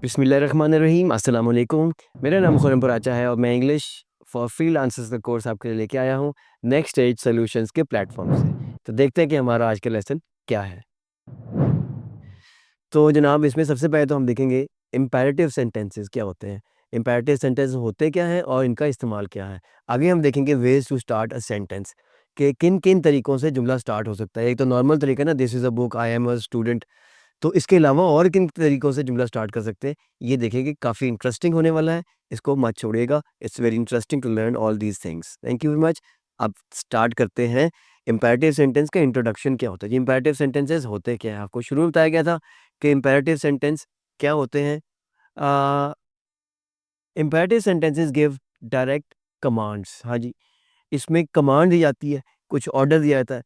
बिस्मिल्लाहिर्रहमानिर्रहीम, अस्सलाम वालेकुम। मेरा नाम खुरम पराचा है और मैं इंग्लिश फॉर फ्रीलांसर्स का कोर्स आपके लिए लेके आया हूँ नेक्स्ट एज सॉल्यूशंस के प्लेटफॉर्म से। तो देखते हैं कि हमारा आज का लेसन क्या है। तो जनाब इसमें सबसे पहले तो हम देखेंगे इम्पेरेटिव सेंटेंसेस क्या होते हैं, इम्पेरेटिव सेंटेंस होते क्या हैं और इनका इस्तेमाल क्या है। आगे हम देखेंगे ways to start a sentence कि किन किन तरीक़ों से जुमला स्टार्ट हो सकता है। एक तो नॉर्मल तरीका ना, this is a book, I am a student. तो इसके अलावा और किन तरीकों से जुमला स्टार्ट कर सकते हैं, ये देखेंगे। काफ़ी इंटरेस्टिंग होने वाला है, इसको मत छोड़िएगा। It's very interesting to learn all these things. Thank you very much. अब स्टार्ट करते हैं। इम्पेरेटिव सेंटेंस का इंट्रोडक्शन क्या होता है? ये इम्पेरेटिव सेंटेंसेस होते क्या हैं? आपको शुरू में बताया गया था कि इम्पेरेटिव सेंटेंस क्या होते हैं। Imperative sentences give direct commands. हाँ जी, इसमें कमांड दी जाती है, कुछ ऑर्डर दिया जाता है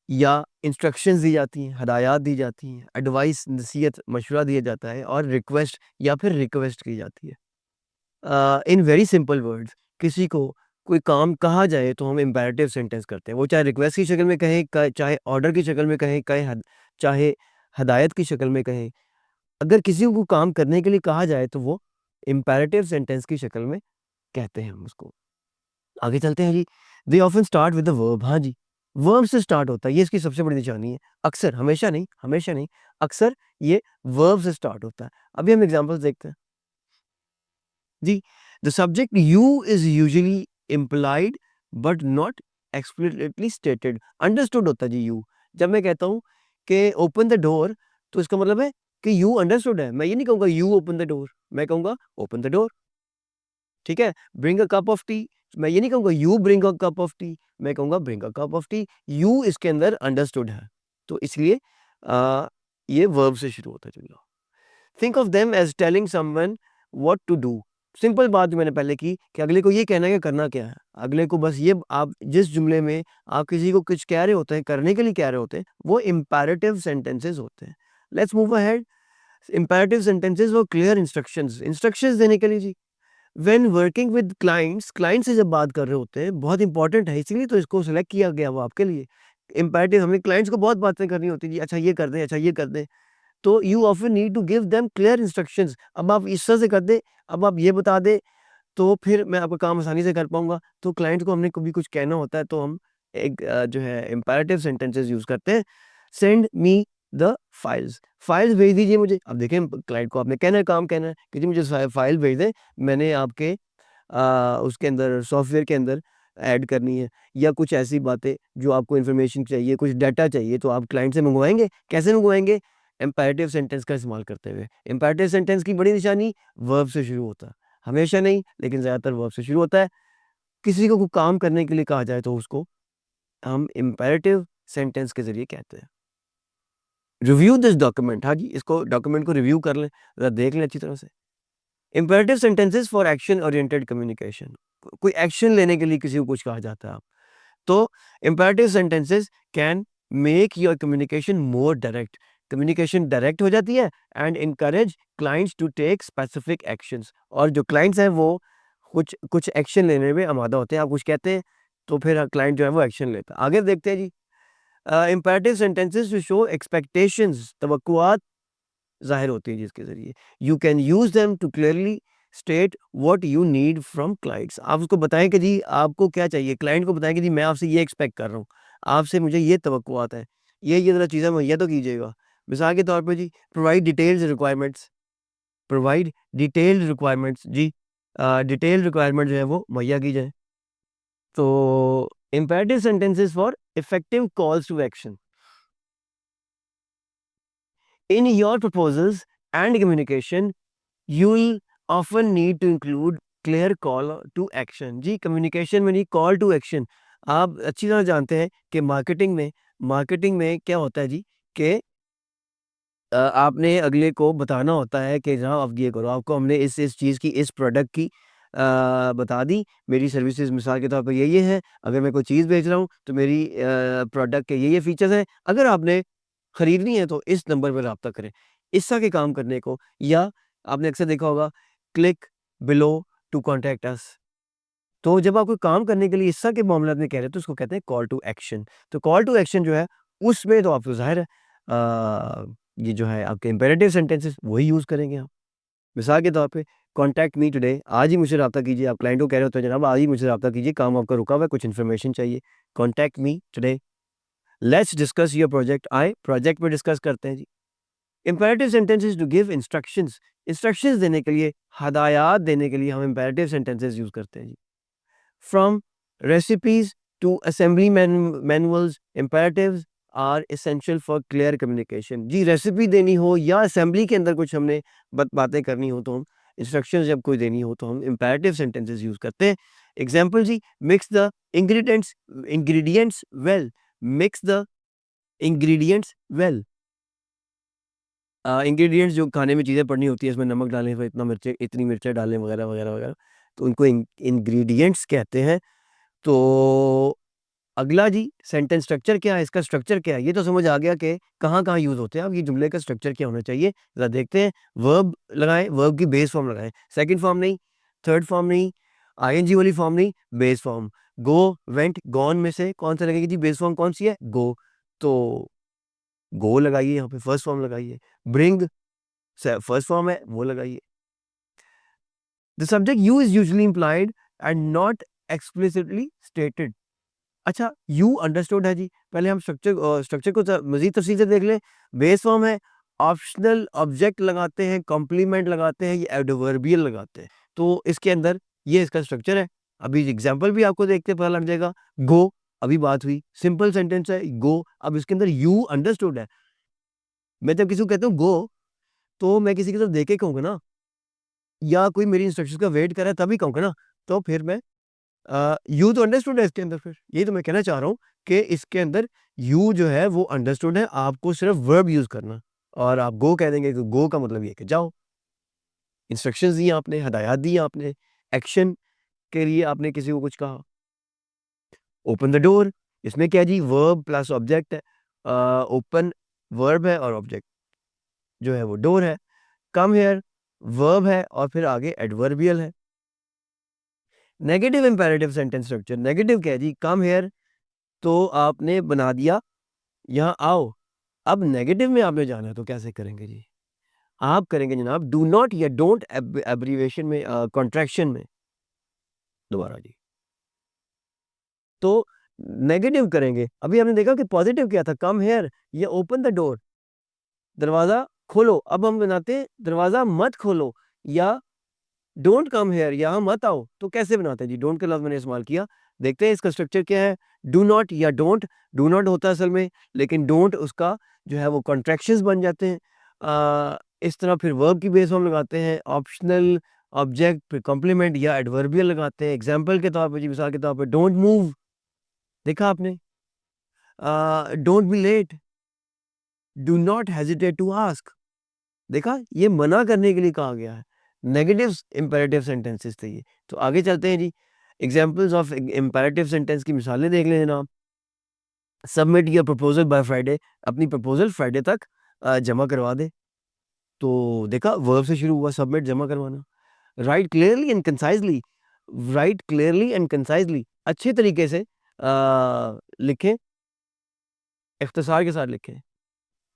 या इंस्ट्रक्शंस दी जाती हैं, हदायत दी जाती हैं, एडवाइस, नसीहत, मशवरा दिया जाता है और रिक्वेस्ट या फिर रिक्वेस्ट की जाती है। इन वेरी सिंपल वर्ड्स, किसी को कोई काम कहा जाए तो हम इम्पेरेटिव सेंटेंस करते हैं। वो चाहे रिक्वेस्ट की शक्ल में कहें, चाहे ऑर्डर की शक्ल में कहें, चाहे हदायत की शक्ल में कहें। अगर किसी को काम करने के लिए कहा जाए तो वो इम्पेरेटिव सेंटेंस की शक्ल में कहते हैं हम उसको। आगे चलते हैं जी। They often start with the verb. हाँ जी, वर्ब से स्टार्ट होता है, ये इसकी सबसे बड़ी निशानी है। अक्सर, हमेशा नहीं, अक्सर ये वर्ब से स्टार्ट होता है। अभी हम एग्जांपल्स देखते हैं जी। The subject you is usually implied but not explicitly stated. Understood होता है जी यू। जब मैं कहता हूँ कि ओपन द डोर, तो इसका मतलब है कि यू अंडरस्टूड है। मैं ये नहीं कहूँगा यू ओपन द डोर, मैं कहूँगा ओपन द डोर। ठीक है। Bring a cup of T, मैं ये नहीं कहूँगा you bring a cup of T, मैं कहूँगा bring a cup of T. You इसके अंदर अंडरस्टूड है, तो इसलिए ये वर्ब से शुरू होता है जुमला। Think of them as telling someone what to do. Simple बात जो मैंने पहले की कि अगले को ये कहना है कि करना क्या है। अगले को बस ये, आप जिस जुमले में आप किसी को कुछ कह रहे होते हैं, करने के लिए कह रहे होते हैं, वो इम्पेरेटिव सेंटेंसेस होते हैं। Let's move ahead. Imperative sentences वो क्लियर इंस्ट्रक्शंस, इंस्ट्रक्शंस देने के लिए जी। When working with clients, client से जब बात कर रहे होते हैं, बहुत इंपॉर्टेंट है, इसीलिए तो इसको सिलेक्ट किया गया वो आपके लिए। इम्पेरेटिव, हमें क्लाइंट्स को बहुत बातें करनी होती है जी, अच्छा ये कर दें, अच्छा ये कर दें। तो you often need to give them clear instructions. अब आप इस तरह से कर दें, अब आप ये बता दें, तो फिर मैं आपका काम आसानी से कर पाऊंगा। तो क्लाइंट को हमने कभी कुछ कहना होता है तो हम एक जो है इम्पेरेटिव सेंटेंसेस यूज करते हैं। Send me the files, files भेज दीजिए मुझे। अब देखें, क्लाइंट को आपने कहना है, काम कहना है कि जी मुझे फाइल भेज दें, मैंने आपके उसके अंदर, सॉफ्टवेयर के अंदर ऐड करनी है, या कुछ ऐसी बातें जो आपको इन्फॉर्मेशन चाहिए, कुछ डाटा चाहिए, तो आप क्लाइंट से मंगवाएंगे। कैसे मंगवाएंगे? इम्पेरेटिव सेंटेंस का इस्तेमाल करते हुए। इम्पेरेटिव सेंटेंस की बड़ी निशानी वर्ब से शुरू होता है, हमेशा नहीं लेकिन ज़्यादातर वर्ब से शुरू होता है। किसी को कोई काम करने के लिए कहा जाए तो उसको हम इम्पेरेटिव सेंटेंस के ज़रिए कहते हैं। Review this document. हाँ जी, इसको डॉक्यूमेंट को रिव्यू कर लें, ज़रा देख लें अच्छी तरह से। Imperative sentences for action oriented communication. कोई एक्शन लेने के लिए किसी को कुछ कहा जाता है आप, तो imperative sentences can make your communication more direct. Communication direct हो जाती है and encourage clients to take specific actions. और जो क्लाइंट्स हैं वो कुछ कुछ एक्शन लेने में आमादा होते हैं। आप कुछ कहते हैं तो फिर क्लाइंट जो है वो एक्शन लेता है। आगे देखते हैं जी। Imperative sentences to show expectations, तवक्कुआत ज़ाहिर होती है जिसके ज़रिए। You can use them to clearly state what you need from clients. आप उसको बताएं कि जी आपको क्या चाहिए, क्लाइंट को बताएं कि जी मैं आपसे ये एक्सपेक्ट कर रहा हूँ, आपसे मुझे ये तवक्कुआत है, ये ज़रा चीज़ें मुहैया तो कीजिएगा। मिसाल के तौर पे जी, provide details requirements, provide detailed requirements जी। डिटेल रिक्वायरमेंट जो है वो मुहैया की जाए। तो imperative sentences for effective calls to action. In your proposals and communication, you'll often need to include clear call to action। जी, कम्युनिकेशन में नहीं, कॉल टू एक्शन। आप अच्छी तरह जानते हैं कि मार्केटिंग में क्या होता है जी, कि आपने अगले को बताना होता है कि जनाब आप ये करो, आपको हमने इस चीज़ की, इस प्रोडक्ट की बता दी, मेरी सर्विसेज मिसाल के तौर पर ये है। अगर मैं कोई चीज़ बेच रहा हूँ तो मेरी प्रोडक्ट के ये फीचर्स हैं। अगर आपने खरीदनी है तो इस नंबर पर रब्ता करें। इस तरह के काम करने को, या आपने अक्सर देखा होगा, click below to contact us. तो जब आप कोई काम करने के लिए इस तरह के मामलात में कह रहे हैं तो उसको कहते हैं कॉल टू एक्शन। तो कॉल टू एक्शन जो है उसमें तो आपको ज़ाहिर है ये जो है आपके इम्पेरेटिव सेंटेंसेस वही यूज़ करेंगे आप। मिसाल के तौर पे कॉन्टैक्ट मी टुडे, आज ही मुझे रब्ता कीजिए। आप क्लाइंट को कह रहे होते हैं जनाब आज ही मुझे रब्ता कीजिए, काम आपका रुका हुआ है, कुछ इन्फॉर्मेशन चाहिए। Contact me today, let's discuss your project. आए प्रोजेक्ट पे डिस्कस करते हैं जी। Imperative sentences to give instructions, instructions देने के लिए, हदायत देने के लिए हम इम्पेरेटिव सेंटेंसेस यूज करते हैं जी। From recipes to assembly manuals, imperatives are essential for clear communication. जी रेसिपी देनी हो या असेंबली के अंदर कुछ हमने बातें करनी हो तो हम इंस्ट्रक्शंस जब कोई देनी हो तो हम इम्पेरेटिव सेंटेंसेस यूज करते हैं। एग्जाम्पल जी, mix the ingredients well, mix the ingredients well. Ingredients जो खाने में चीज़ें पड़नी होती है, इसमें नमक डालें, फिर इतना मिर्चें, इतनी मिर्चें डालें वगैरह वगैरह वगैरह, तो उनको इंग्रेडिएंट्स कहते हैं। तो अगला जी, सेंटेंस स्ट्रक्चर क्या है, इसका स्ट्रक्चर क्या है, ये तो समझ आ गया कि कहाँ-कहाँ यूज़ होते हैं। अब ये जुमले का स्ट्रक्चर क्या होना चाहिए, ज़रा देखते हैं। वर्ब लगाएँ, वर्ब की बेस फॉर्म लगाएँ, सेकंड फॉर्म नहीं, थर्ड फॉर्म नहीं, आईएनजी वाली फॉर्म नहीं, बेस फॉर्म। गो, वेंट, गॉन में से कौन सा लगेगी जी, बेस फॉर्म कौन सी है, गो। तो गो लगाइए, यहाँ पे फर्स्ट फॉर्म लगाइए। ब्रिंग फर्स्ट फॉर्म है, वो लगाइए। The subject you is usually implied and not explicitly stated. अच्छा, यू अंडरस्टूड है जी। पहले हम स्ट्रक्चर को मजीद तफसील से देख लें। बेस फॉर्म है, ऑप्शनल ऑब्जेक्ट लगाते हैं, कॉम्प्लीमेंट लगाते हैं, ये एडवर्बियल लगाते हैं। तो इसके अंदर ये इसका स्ट्रक्चर है। अभी एग्जांपल भी आपको देखते पता लग जाएगा। गो, अभी बात हुई, सिंपल सेंटेंस है गो। अब इसके अंदर यू अंडरस्टूड है। मैं जब किसी को कहता हूँ गो, तो मैं किसी की तरफ देख के कहूँगा ना, या कोई मेरी इंस्ट्रक्शंस का वेट कर रहा है तभी कहूँगा ना। तो फिर मैं यू तो अंडरस्टूड है इसके अंदर, फिर यही तो मैं कहना चाह रहा हूँ कि इसके अंदर यू जो है वो अंडरस्टूड है, आपको सिर्फ वर्ब यूज करना। और आप गो कह देंगे, गो का मतलब ये है कि जाओ। इंस्ट्रक्शंस दी आपने, हदायत दी आपने, एक्शन के लिए आपने किसी को कुछ कहा। ओपन द डोर, इसमें क्या जी, वर्ब प्लस ऑब्जेक्ट है। ओपन वर्ब है और ऑब्जेक्ट जो है वो डोर है। कम हेयर वर्ब है और फिर आगे एडवर्बियल है। Negative imperative sentence structure, negative क्या है जी, कम हेयर तो आपने बना दिया यहाँ आओ। अब नेगेटिव में आपने जाना है तो कैसे करेंगे जी, आप करेंगे जनाब डू नॉट या डोंट एब्रीवेशन में, कॉन्ट्रैक्शन में। दोबारा जी, तो नेगेटिव करेंगे। अभी हमने देखा कि पॉजिटिव क्या था, कम हेयर या ओपन द डोर, दरवाजा खोलो। अब हम बनाते हैं दरवाजा मत खोलो या डोंट कम हेयर, यहाँ मत आओ। तो कैसे बनाते हैं जी, डोंट का लफ्ज मैंने इस्तेमाल किया। देखते हैं इसका स्ट्रक्चर क्या है। डू नॉट या डोंट, डू नॉट होता है असल में, लेकिन डोंट उसका जो है वो कॉन्ट्रैक्शंस बन जाते हैं। इस तरह फिर वर्ब की बेस हम लगाते हैं, ऑप्शनल ऑब्जेक्ट फिर कॉम्प्लीमेंट या एडवर्बियल लगाते हैं। एग्जाम्पल के तौर पर जी, मिसाल के तौर पर डोंट मूव, देखा आपने। Don't be late, do not hesitate to ask, देखा ये मना करने के लिए कहा गया है। नेगेटिव इंपेरेटिव सेंटेंसेस थे ये। तो आगे चलते हैं जी, एग्जांपल्स ऑफ इंपेरेटिव सेंटेंस की मिसालें देख लें जनाब। Submit your proposal by Friday, अपनी प्रपोजल फ्राइडे तक जमा करवा दे। तो देखा वर्ब से शुरू हुआ, सबमिट जमा करवाना। Write clearly and concisely, write clearly and concisely, अच्छे तरीके से लिखें, इख्तिसार के साथ लिखें,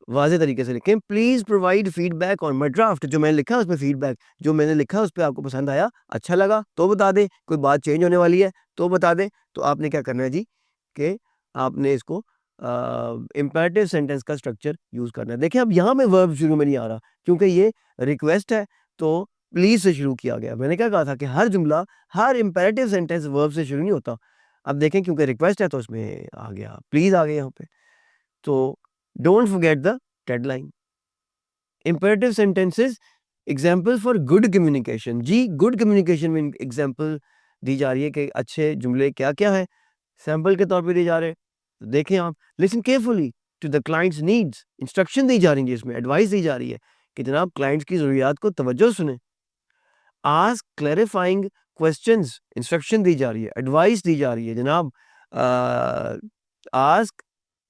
वाज़े तरीके से लिखें। Please provide feedback on my draft, जो मैंने लिखा है उसमें फीडबैक, जो मैंने लिखा है उस पे आपको पसंद आया, अच्छा लगा तो बता दें, कोई बात चेंज होने वाली है तो बता दें। तो आपने क्या करना है जी, कि आपने इसको इम्पेरेटिव सेंटेंस का स्ट्रक्चर यूज़ करना है। देखिए अब यहाँ में वर्ब शुरू में नहीं आ रहा, क्योंकि ये रिक्वेस्ट है, तो प्लीज़ से शुरू किया गया। मैंने क्या कहा था कि हर जुमला, हर इम्पेरेटिव सेंटेंस वर्ब से शुरू नहीं होता। अब देखें क्योंकि रिक्वेस्ट है तो उसमें आ गया, प्लीज़ आ गया यहाँ पे। तो don't forget the deadline. Imperative sentences example for good communication, जी गुड कम्युनिकेशन में एग्जाम्पल दी जा रही है कि अच्छे जुमले क्या क्या है, सैम्पल के तौर पे दी जा रहे हैं। तो देखें आप, listen carefully to the client's needs, instruction दी जा रही है, इसमें एडवाइस दी जा रही है कि जनाब क्लाइंट्स की ज़रूरियात को तवज्जो सुने। आस्क क्लैरिफाइंग क्वेश्चंस, इंस्ट्रक्शन दी जा रही है, एडवाइस दी जा रही है जनाब। आस्क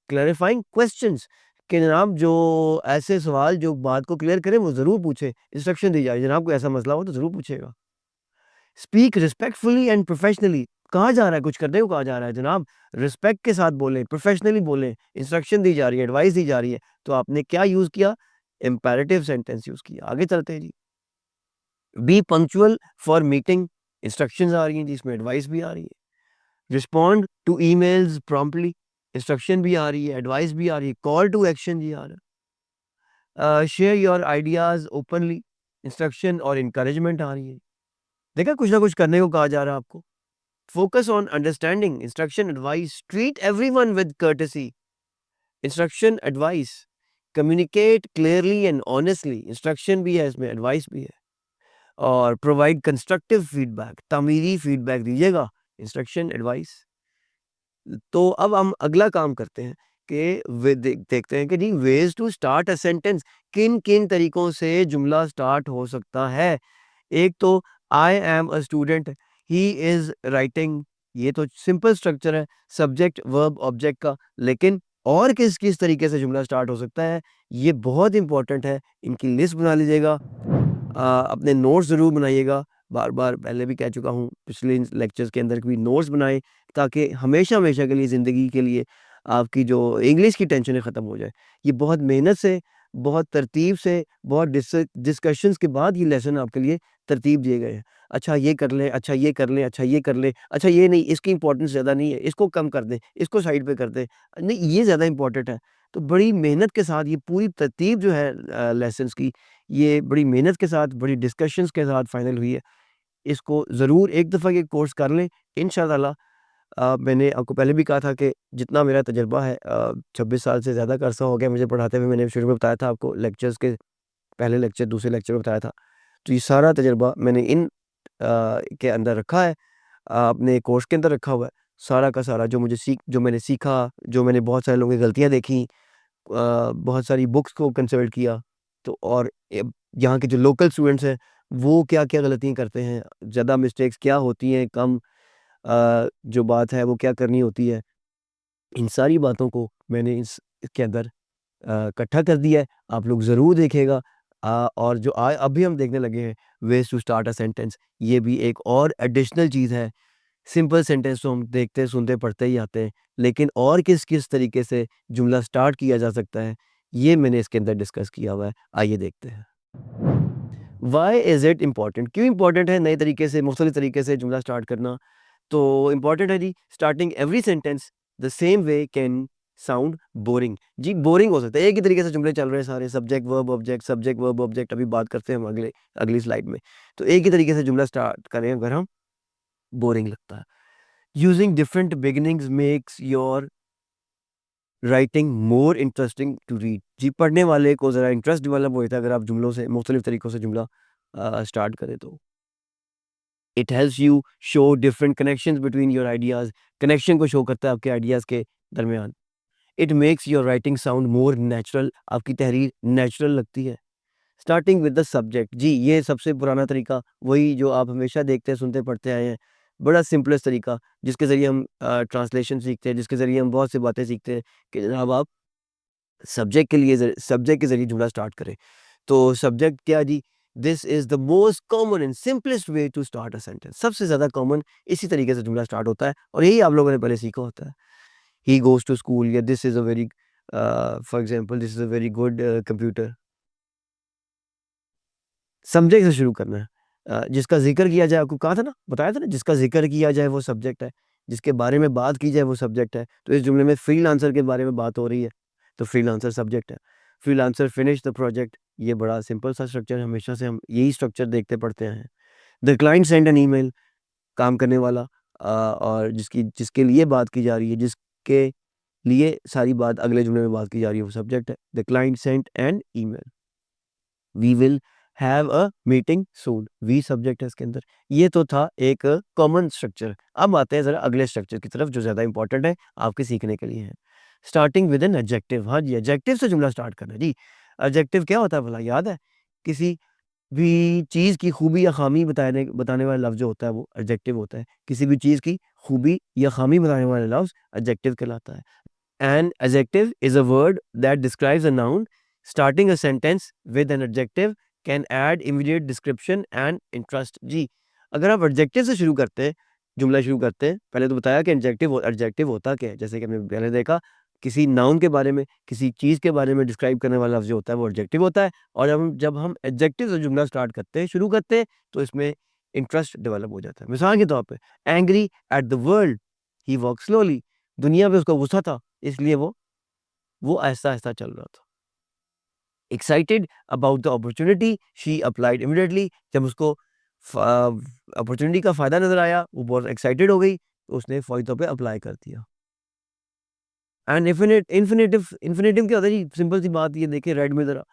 क्लैरिफाइंग क्वेश्चंस, कि जनाब जो ऐसे सवाल जो बात को क्लियर करें वो ज़रूर पूछे। इंस्ट्रक्शन दी जाए, जनाब कोई ऐसा मसला हो तो ज़रूर पूछेगा। स्पीक रिस्पेक्टफुली एंड प्रोफेशनली, कहा जा रहा है, कुछ करने को कहा जा रहा है जनाब, रिस्पेक्ट के साथ बोलें, प्रोफेशनली बोलें। इंस्ट्रक्शन दी जा रही है, एडवाइस दी जा रही है, तो आपने क्या यूज़ किया, इम्पेरेटिव सेंटेंस यूज़ किया। आगे चलते हैं जी। Be punctual for meeting, instructions आ रही हैं जिसमें एडवाइस भी आ रही है। Respond to emails promptly, instruction भी आ रही है, एडवाइस भी आ रही है, कॉल टू एक्शन भी आ रहा है। Share your ideas openly, instruction और इंकरेजमेंट आ रही है। देखा, कुछ ना कुछ करने को कहा जा रहा है आपको। Focus on understanding, instruction advice, treat everyone with courtesy, instruction advice, communicate clearly and honestly, instruction भी है इसमें, एडवाइस भी है। और प्रोवाइड कंस्ट्रक्टिव फीडबैक, तामीरी फीडबैक दीजिएगा, इंस्ट्रक्शन एडवाइस। तो अब हम अगला काम करते हैं कि देखते हैं कि जी ways to start a sentence, किन किन तरीकों से जुमला स्टार्ट हो सकता है। एक तो I am a student, he is writing, ये तो सिंपल स्ट्रक्चर है सब्जेक्ट वर्ब ऑब्जेक्ट का। लेकिन और किस किस तरीके से जुमला स्टार्ट हो सकता है, ये बहुत इंपॉर्टेंट है। इनकी लिस्ट बना लीजिएगा, अपने नोट्स ज़रूर बनाइएगा। बार बार पहले भी कह चुका हूँ, पिछले लेक्चर्स के अंदर भी नोट्स बनाएं, ताकि हमेशा हमेशा के लिए ज़िंदगी के लिए आपकी जो इंग्लिश की टेंशनें ख़त्म हो जाए। ये बहुत मेहनत से, बहुत तरतीब से, बहुत डिस्कशंस के बाद ये लेसन आपके लिए तरतीब दिए गए हैं। अच्छा ये कर लें, अच्छा ये कर लें, अच्छा ये कर लें, अच्छा ये नहीं, इसकी इंपॉर्टेंस ज़्यादा नहीं है, इसको कम कर दें, इसको साइड पे कर दें, नहीं ये ज़्यादा इंपॉर्टेंट है। तो बड़ी मेहनत के साथ ये पूरी तरतीब जो है लेसन्स की, ये बड़ी मेहनत के साथ, बड़ी डिस्कशंस के साथ फाइनल हुई है। इसको ज़रूर एक दफ़ा ये कोर्स कर लें, इंशाअल्लाह। मैंने आपको पहले भी कहा था कि जितना मेरा तजुर्बा है, 26 साल से ज़्यादा का अरसा हो गया मुझे पढ़ाते हुए। मैंने शुरू में बताया था आपको, लेक्चर्स के पहले लेक्चर, दूसरे लेक्चर में बताया था। तो ये सारा तजुर्बा मैंने के अंदर रखा है, अपने कोर्स के अंदर रखा हुआ है। सारा का सारा जो मैंने सीखा, जो मैंने बहुत सारे लोगों की गलतियाँ देखी, बहुत सारी बुक्स को कंसल्ट किया, तो और यहाँ के जो लोकल स्टूडेंट्स हैं, वो क्या-क्या गलतियाँ करते हैं, ज़्यादा मिस्टेक्स क्या होती हैं, कम जो बात है वो क्या करनी होती है। इन सारी बातों को मैंने इसके अंदर इकट्ठा कर दिया है। आप लोग ज़रूर देखिएगा। और जो अभी हम देखने लगे हैं, ways to start a sentence, ये भी एक और एडिशनल चीज़ है। सिंपल सेंटेंस तो हम देखते, सुनते, पढ़ते ही आते हैं, लेकिन और किस-किस तरीके से जुमला स्टार्ट किया जा सकता है, ये मैंने इसके अंदर डिस्कस किया हुआ है। आइए देखते हैं। Why is it important? क्यों इम्पोर्टेंट है नए तरीके से, मुख्तलिफ तरीके से जुमला स्टार्ट करना? तो इम्पोर्टेंट है जी, starting every sentence the same way can sound boring. जी, बोरिंग हो सकता है। एक ही तरीके से जुमले चल रहे हैं सारे, subject verb object, subject verb object, अभी बात करते हैं हम अगली स्लाइड में। तो एक ही तरीके से जुमला स्टार्ट करें अगर हम, बोरिंग लगता है। Using different beginnings makes your writing more interesting to read. जी, पढ़ने वाले को ज़रा इंटरेस्ट डेवलप होता है अगर आप जुमलों से, मुख्तलिफ तरीकों से जुमला स्टार्ट करें तो। It helps you show different connections between your ideas, connection को शो करता है आपके आइडियाज़ के दरमियान। It makes your writing sound more natural, आपकी तहरीर नेचुरल लगती है। स्टार्टिंग विद द सब्जेक्ट, जी ये सबसे पुराना तरीका, वही जो आप हमेशा देखते, सुनते, पढ़ते आए हैं। बड़ा सिंपलेस्ट तरीका, जिसके ज़रिए हम ट्रांसलेशन सीखते हैं, जिसके ज़रिए हम बहुत सी बातें सीखते हैं, कि जनाब आप सब्जेक्ट के ज़रिए जुमला स्टार्ट करें। तो सब्जेक्ट क्या जी? This is the most common and simplest way to start a sentence. सबसे ज़्यादा कॉमन इसी तरीके से जुमला स्टार्ट होता है, और यही आप लोगों ने पहले सीखा होता है। ही गोज़ टू स्कूल, या this is a very for example this is a very good computer. Subject से शुरू करना है। जिसका ज़िक्र किया जाए, आपको कहा था ना, बताया था ना, जिसका ज़िक्र किया जाए वो सब्जेक्ट है, जिसके बारे में बात की जाए वो सब्जेक्ट है। तो इस जुमले में फ्रीलांसर के बारे में बात हो रही है, तो फ्रीलांसर सब्जेक्ट है। फ्रीलांसर फिनिश द प्रोजेक्ट, ये बड़ा सिंपल सा स्ट्रक्चर है, हमेशा से हम यही स्ट्रक्चर देखते पढ़ते आए हैं। The client send an email, काम करने वाला, और जिसके लिए बात की जा रही है, जिसके लिए सारी बात अगले जुमले में बात की जा रही है, वो सब्जेक्ट है। The client sent an email, we will have a meeting soon, we subject है इसके अंदर। ये तो था एक कॉमन स्ट्रक्चर। अब आते हैं ज़रा अगले स्ट्रक्चर की तरफ, जो ज़्यादा इंपॉर्टेंट है आपके सीखने के लिए है। स्टार्टिंग विद एन एडजेक्टिव, हाँ जी, एडजेक्टिव से जुमला स्टार्ट करना है जी। एडजेक्टिव क्या होता है भला, याद है? किसी भी चीज़ की खूबी या खामी बताने वाला लफ्ज़ जो होता है वो एडजेक्टिव होता है। किसी भी चीज़ की खूबी या खामी बताने वाला लफ्ज़ एडजेक्टिव कहलाता है। An adjective is a word that describes a noun. Starting a sentence with an adjective can add immediate description and interest. जी, अगर आप adjective से शुरू करते हैं, जुमला शुरू करते हैं, पहले तो बताया कि adjective होता क्या है, जैसे कि हमने पहले देखा, किसी नाउन के बारे में, किसी चीज़ के बारे में डिस्क्राइब करने वाला लफ्ज़ जो होता है वो एडजेक्टिव होता है। और जब हम एडजेक्टिव से जुमला स्टार्ट करते हैं, शुरू करते हैं, तो इसमें इंटरेस्ट डेवलप हो जाता है। मिसाल के तौर पे angry at the world, he walked slowly, दुनिया पे उसको गुस्सा था, इसलिए वो आहिस्ता-आहिस्ता चल रहा था। Excited about the opportunity, she applied immediately, जब उसको अपॉर्चुनिटी का फ़ायदा नज़र आया, वो बहुत एक्साइटेड हो गई, तो उसने फ़ौरी तौर पे अप्लाई कर दिया। एंड इन्फिनेटिव क्या होता है जी? सिंपल सी बात ये देखिए रेड में ज़रा,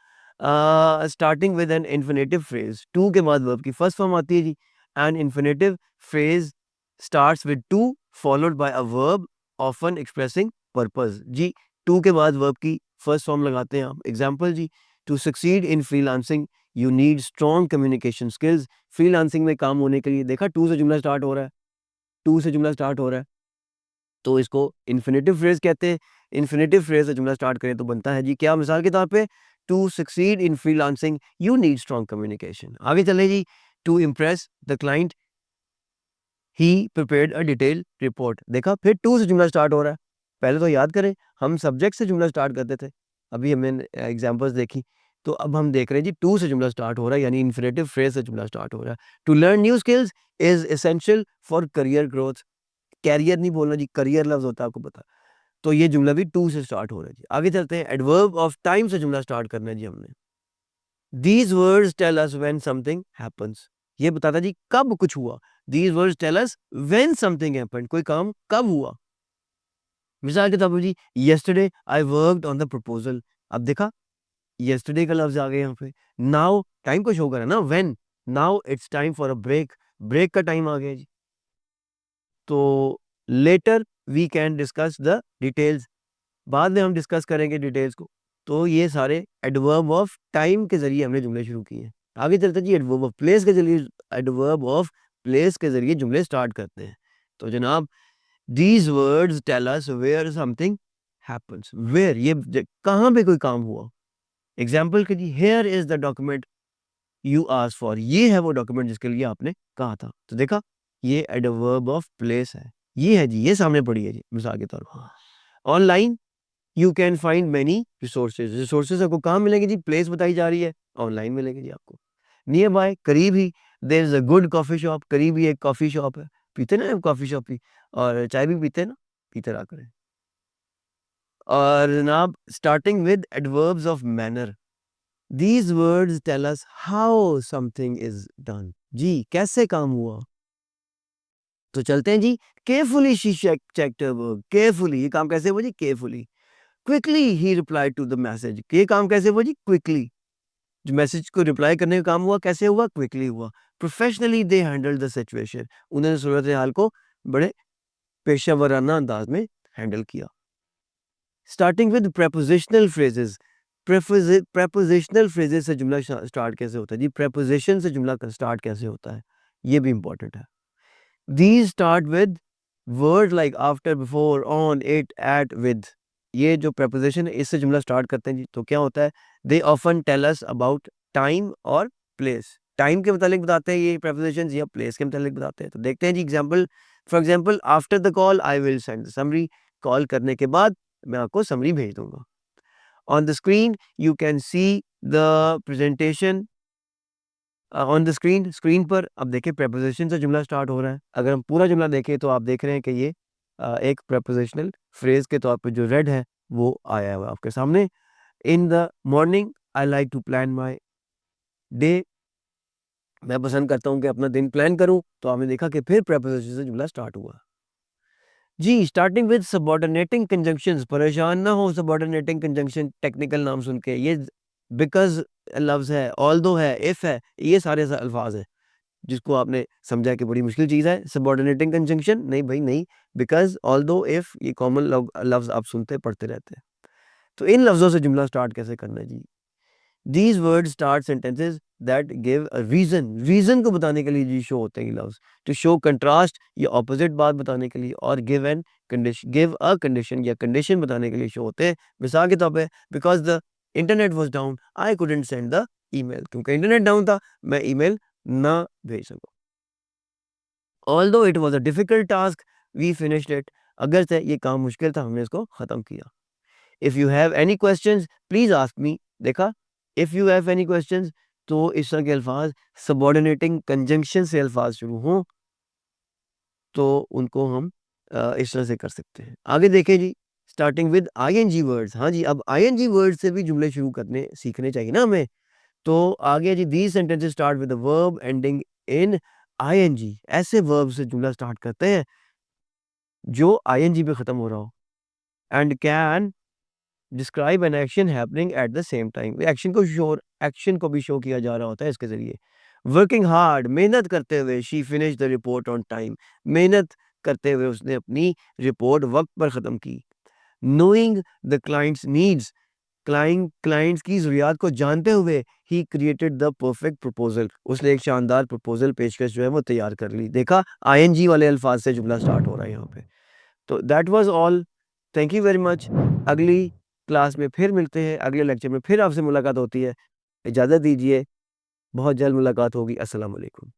starting with an infinitive phrase, to के बाद वर्ब की फर्स्ट फॉर्म आती है जी। An infinitive phrase starts with to followed by a verb often expressing purpose. जी, टू के बाद वर्ब की फर्स्ट फॉर्म लगाते हैं हम। एग्जांपल जी, to succeed in freelancing you need strong communication skills. Freelancing में काम होने के लिए देखा टू से जुमला स्टार्ट हो रहा है, टू से जुमला स्टार्ट हो रहा है, तो इसको इन्फिनेटिव फ्रेज़ कहते हैं। इन्फिनेटिव फ्रेज़ से जुमला स्टार्ट करें तो बनता है जी क्या? मिसाल के तौर पे to succeed in freelancing you need strong communication. आगे चलें जी, to impress the client he prepared a detailed report. देखा फिर टू से जुमला स्टार्ट हो रहा है। पहले तो याद करें, हम सब्जेक्ट से जुमला स्टार्ट करते थे, अभी हमने एग्जांपल्स देखी, तो अब हम देख रहे हैं जी टू से जुमला स्टार्ट हो रहा है, यानी इन्फिनेटिव फ्रेज़ से जुमला स्टार्ट हो रहा है। To learn new skills is essential for career growth. Career नहीं बोलना जी, करियर लफ्ज़ होता है, आपको पता है। तो ये जुमला भी टू से स्टार्ट हो रहा है जी। आगे चलते हैं, एडवर्ब ऑफ टाइम से जुमला स्टार्ट करना है जी हमने। These words tell us when something happens. ये बताता है जी कब कुछ हुआ। These words tell us when something happened, कोई काम कब हुआ। मिसाल के तौर पर जी, yesterday I worked on the proposal. अब देखा येस्टरडे का लफ्ज़ आ गया यहाँ पे। नाउ टाइम को शो कर रहा है ना, when. Now it's time for a break, break का टाइम आ गया जी। तो later we can discuss the details, बाद में हम डिस्कस करेंगे डिटेल्स को। तो ये सारे एडवर्ब ऑफ टाइम के ज़रिए हमने जुमले शुरू किए हैं। आगे चलते हैं जी, एडवर्ब ऑफ प्लेस के ज़रिए, एडवर्ब ऑफ प्लेस के ज़रिए जुमले स्टार्ट करते हैं। तो जनाब, these words tell us where something happens. Where, ये कहाँ पे कोई काम हुआ। एग्जाम्पल के जी, here is the document you asked for, ये है वो डॉक्यूमेंट जिसके लिए आपने कहा था। तो देखा, ये एडवर्ब ऑफ प्लेस है। ये है जी, ये सामने पड़ी है जी, मिसाल के तौर पर। Online you can find many resources, resources आपको कहाँ मिलेंगे जी? प्लेस बताई जा रही है, ऑनलाइन मिलेंगे जी आपको। नियर बाय, करीब ही, there is a good coffee shop, करीब ही एक कॉफी शॉप है। पीते ना हम कॉफी शॉप की, और चाय भी पीते हैं ना, पीते रहा करें। और जनाब, starting with adverbs of manner, these words tell us how something is done. जी, कैसे काम हुआ। तो चलते हैं जी, carefully she checked her work, carefully, ये काम कैसे हुआ जी? Carefully. Quickly he replied to the message, ये काम कैसे हुआ जी? क्विकली। जो मैसेज को रिप्लाई करने का काम हुआ, कैसे हुआ? क्विकली हुआ। Professionally they handle the situation, उन्होंने सूरत हाल को बड़े पेशेवराना अंदाज में हैंडल किया। Starting with prepositional phrases, prepositional phrases से जुमला स्टार्ट कैसे होता है जी? प्रेपोजिशन से जुमला स्टार्ट कैसे होता है, ये भी इंपॉर्टेंट है। These start with words like after, before, on, it, at, with। ये जो preposition है, इससे जुमला स्टार्ट करते हैं जी, तो क्या होता है? They often tell us about time और place। टाइम के मुतालिक बताते हैं ये prepositions, या प्लेस के मुतालिक बताते हैं। तो देखते हैं जी example. For example, after the call I will send the summary, call करने के बाद मैं आपको समरी भेज दूंगा। On the screen you can see the presentation, on the screen, screen पर। अब देखिए प्रेपोजिशन से जुमला स्टार्ट हो रहा है। अगर हम पूरा जुमला देखें तो आप देख रहे हैं कि ये एक प्रेपोजिशनल फ्रेज के तौर पे जो रेड है वो आया हुआ है आपके सामने। In the morning I like to plan my day, मैं पसंद करता हूँ कि अपना दिन प्लान करूँ। तो आपने देखा कि फिर प्रेपोजिशन से जुमला स्टार्ट हुआ। जी, स्टार्टिंग विद सबऑर्डिनेटिंग कंजंक्शंस, परेशान ना हो सबऑर्डिनेटिंग कंजंक्शन टेक्निकल नाम सुन के। ये बिकॉज़ लफ्ज़ है, ऑल्दो है, इफ है, ये सारे अल्फाज हैं जिसको आपने समझा कि बड़ी मुश्किल चीज़ है। सबऑर्डिनेटिंग कंजंक्शन नहीं भाई नहीं, बिकॉज़, ऑल्दो, इफ, ये कॉमन लफ्ज़ आप सुनते पढ़ते रहते हैं। तो इन लफ्ज़ों से जुमला स्टार्ट कैसे करना है जी? These words start sentences that give a reason, reason को बताने के लिए जी शो होते हैं ये लफ्ज़। टू शो कंट्रास्ट या ऑपोज़िट बात बताने के लिए, और गिव अ कंडीशन या कंडीशन बताने के लिए शो होते हैं। मिसाल के तौर पे, because the internet was down I couldn't send the email, क्योंकि इंटरनेट डाउन था, मैं ईमेल ना भेज सकूँ। Although it was a difficult task we finished it, अगर से ये काम मुश्किल था हमने इसको ख़त्म किया। If you have any questions please ask me. देखा, if you have any questions, तो इस तरह के अल्फाज सबऑर्डिनेटिंग कंजंक्शन से अल्फाज शुरू हों तो उनको हम इस तरह से कर सकते हैं। आगे देखें जी, स्टार्टिंग विद आईएनजी वर्ड्स। हाँ जी, अब आईएनजी वर्ड से भी जुमले शुरू करने सीखने चाहिए ना हमें। तो आगे जी, these sentences start with the verb ending in ING. ऐसे वर्ब से जुमला स्टार्ट करते हैं जो आईएनजी पे खत्म हो रहा हो। And can describe an action happening at the same time. Action को भी शो किया जा रहा होता है इसके जरिए। वर्किंग हार्ड, मेहनत करते हुए, she finish the report on time. मेहनत करते हुए उसने अपनी रिपोर्ट वक्त पर ख़त्म की। Knowing the client's needs, clients की ज़रूरियात को जानते हुए he created the perfect proposal. उसने एक शानदार प्रपोजल पेशकश जो है वो तैयार कर ली। देखा, आईएनजी वाले अल्फाज से जुमला स्टार्ट हो रहा है यहाँ पे। तो that was all. Thank you very much. अगली क्लास में फिर मिलते हैं, अगले लेक्चर में फिर आपसे मुलाकात होती है। इजाज़त दीजिए, बहुत जल्द मुलाकात होगी। अस्सलाम वालेकुम।